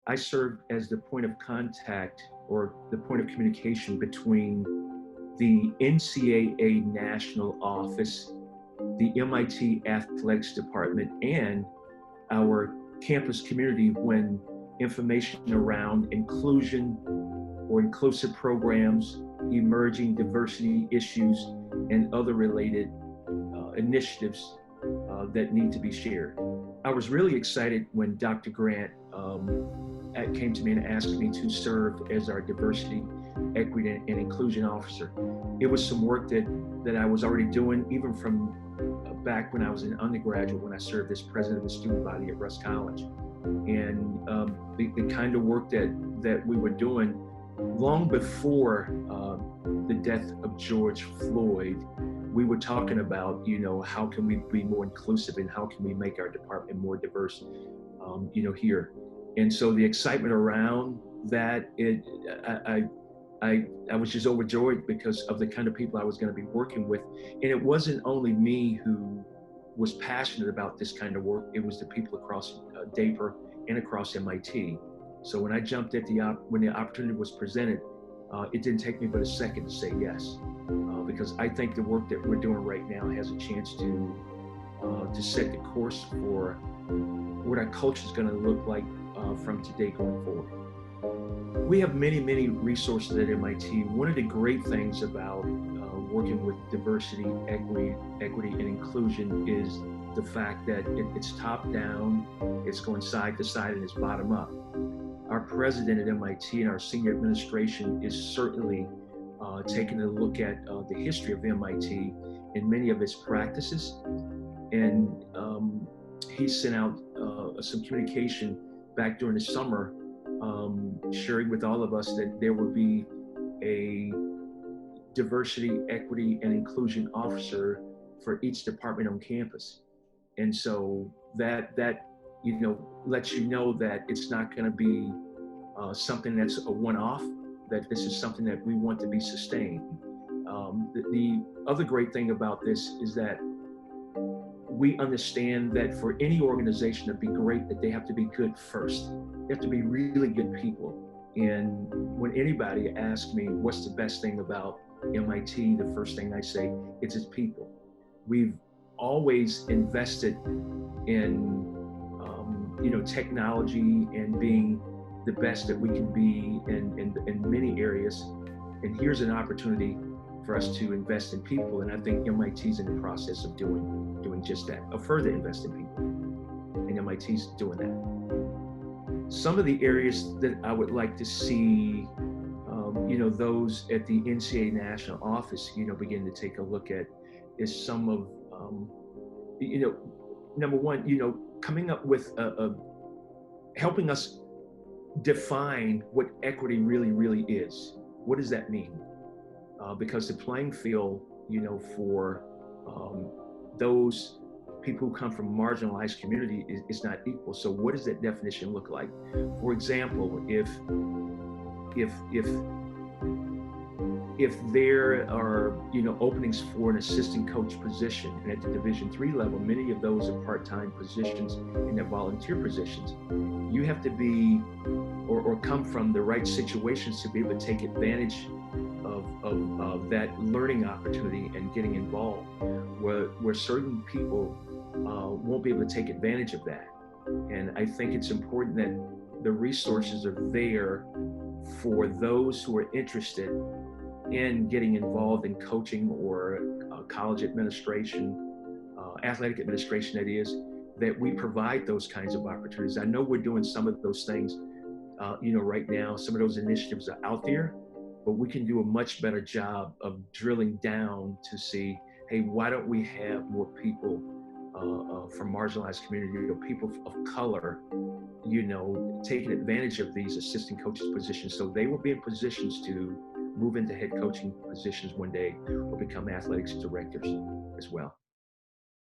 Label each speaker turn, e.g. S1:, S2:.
S1: I serve as the point of contact or the point of communication between the NCAA National Office, the MIT Athletics Department, and our campus community when information around inclusion or inclusive programs, emerging diversity issues, and other related initiatives that need to be shared. I was really excited when Dr. Grant came to me and asked me to serve as our diversity, equity, and inclusion officer. It was some work that I was already doing, even from back when I was an undergraduate, when I served as president of the student body at Rusk College. And the kind of work that we were doing long before the death of George Floyd, we were talking about, how can we be more inclusive and how can we make our department more diverse, here. And so the excitement around that, I was just overjoyed because of the kind of people I was going to be working with. And it wasn't only me who was passionate about this kind of work, it was the people across DAPR and across MIT. So when I jumped at when the opportunity was presented, it didn't take me but a second to say yes, because I think the work that we're doing right now has a chance to set the course for what our culture is going to look like from today going forward. We have many, many resources at MIT. One of the great things about working with diversity, equity, and inclusion is the fact that it's top down, it's going side to side, and it's bottom up. Our president at MIT and our senior administration is certainly taking a look at the history of MIT and many of its practices. And he sent out some communication back during the summer, sharing with all of us that there will be a diversity, equity, and inclusion officer for each department on campus. And so that lets you know that it's not going to be something that's a one-off, that this is something that we want to be sustained. The other great thing about this is that we understand that for any organization to be great, that they have to be good first. They have to be really good people. And when anybody asks me what's the best thing about MIT, the first thing I say, it's its people. We've always invested in technology and being the best that we can be in many areas. And here's an opportunity for us to invest in people. And I think MIT's in the process of doing just that, of further invest in people. And MIT's doing that. Some of the areas that I would like to see, those at the NCAA National Office, begin to take a look at is some of, number one, coming up with helping us define what equity really is. What does that mean? Because the playing field, for those people who come from marginalized community is not equal. So what does that definition look like? For example, if there are openings for an assistant coach position, and at the Division III level, many of those are part-time positions and they're volunteer positions, you have to be or come from the right situations to be able to take advantage of that learning opportunity and getting involved, where certain people won't be able to take advantage of that. And I think it's important that the resources are there for those who are interested in getting involved in coaching or college administration, athletic administration, that is, that we provide those kinds of opportunities. I know we're doing some of those things, right now. Some of those initiatives are out there, but we can do a much better job of drilling down to see, hey, why don't we have more people from marginalized community or people of color, taking advantage of these assistant coaches positions, so they will be in positions to move into head coaching positions one day or become athletics directors as well.